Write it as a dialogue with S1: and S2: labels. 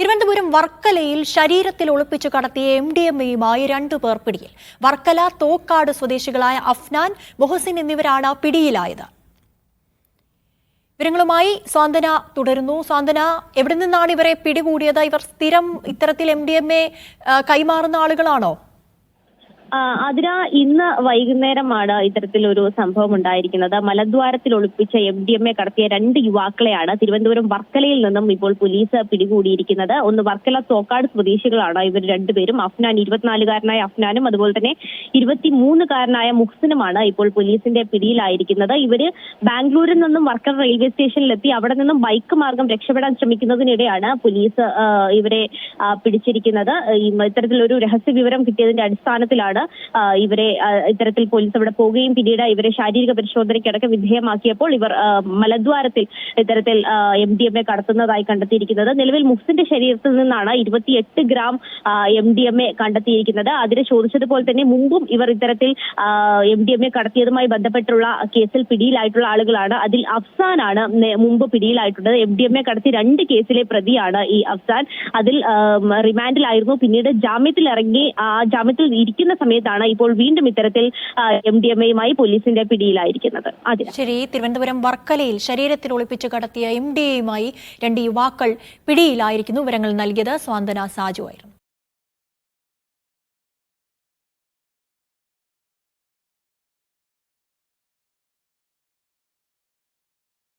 S1: തിരുവനന്തപുരം വർക്കലയിൽ ശരീരത്തിൽ ഒളിപ്പിച്ചു കടത്തിയ MDMAയുമായി 2 പേർ പിടിയിൽ. വർക്കല തോക്കാട് സ്വദേശികളായ അഫ്നാൻ, മൊഹസിൻ എന്നിവരാണ് പിടിയിലായത്. വിവരങ്ങളുമായി സ്വാന്തന തുടരുന്നു. സ്വാന്തന, എവിടെ നിന്നാണ് ഇവരെ പിടികൂടിയത്? ഇവർ സ്ഥിരം ഇത്തരത്തിൽ MDMA കൈമാറുന്ന ആളുകളാണോ?
S2: അതിന് ഇന്ന് വൈകുന്നേരമാണ് ഇത്തരത്തിലൊരു സംഭവം ഉണ്ടായിരിക്കുന്നത്. മലദ്വാരത്തിൽ ഒളിപ്പിച്ച MDMA കടത്തിയ 2 യുവാക്കളെയാണ് തിരുവനന്തപുരം വർക്കലയിൽ നിന്നും ഇപ്പോൾ പോലീസ് പിടികൂടിയിരിക്കുന്നത്. ഒന്ന് വർക്കല തോക്കാട് സ്വദേശികളാണ് ഇവർ 2 പേരും. അഫ്നാൻ, 24-കാരനായ അഫ്നാനും അതുപോലെ തന്നെ 23-കാരനായ മുഹ്സിനുമാണ് ഇപ്പോൾ പോലീസിന്റെ പിടിയിലായിരിക്കുന്നത്. ഇവര് ബാംഗ്ലൂരിൽ നിന്നും വർക്കല റെയിൽവേ സ്റ്റേഷനിലെത്തി അവിടെ നിന്നും ബൈക്ക് മാർഗം രക്ഷപ്പെടാൻ ശ്രമിക്കുന്നതിനിടെയാണ് പോലീസ് ഇവരെ പിടിച്ചിരിക്കുന്നത്. ഇത്തരത്തിലൊരു രഹസ്യ വിവരം കിട്ടിയതിന്റെ അടിസ്ഥാനത്തിലാണ് ഇവരെ ഇത്തരത്തിൽ പോലീസ് അവിടെ പോവുകയും പിന്നീട് ഇവരെ ശാരീരിക പരിശോധനയ്ക്കടക്കം വിധേയമാക്കിയപ്പോൾ ഇവർ മലദ്വാരത്തിൽ ഇത്തരത്തിൽ MDMA കടത്തുന്നതായി കണ്ടെത്തിയിരിക്കുന്നത്. നിലവിൽ മുഹ്സിന്റെ ശരീരത്തിൽ നിന്നാണ് 28 ഗ്രാം MDMA കണ്ടെത്തിയിരിക്കുന്നത്. അതിനെ ചോദിച്ചതുപോലെ തന്നെ മുമ്പും ഇവർ ഇത്തരത്തിൽ MDMA കടത്തിയതുമായി ബന്ധപ്പെട്ടുള്ള കേസിൽ പിടിയിലായിട്ടുള്ള ആളുകളാണ്. അതിൽ അഫ്സാനാണ് മുമ്പ് പിടിയിലായിട്ടുള്ളത്. MDMA കടത്തി 2 കേസിലെ പ്രതിയാണ് ഈ അഫ്സാൻ. അതിൽ റിമാൻഡിലായിരുന്നു. പിന്നീട് ജാമ്യത്തിൽ ഇറങ്ങി ജാമ്യത്തിൽ ഇരിക്കുന്ന സമയത്താണ് ഇപ്പോൾ വീണ്ടും ഇത്തരത്തിൽ MDMAയുമായി പോലീസിന്റെ പിടിയിലായിരിക്കുന്നത്.
S1: ശരി, തിരുവനന്തപുരം വർക്കലയിൽ ശരീരത്തിൽ ഒളിപ്പിച്ചു കടത്തിയ MDMAയുമായി 2 യുവാക്കൾ പിടിയിലായിരിക്കുന്നു. വിവരങ്ങൾ നൽകിയത് സ്വാന്തന സാജു ആയിരുന്നു.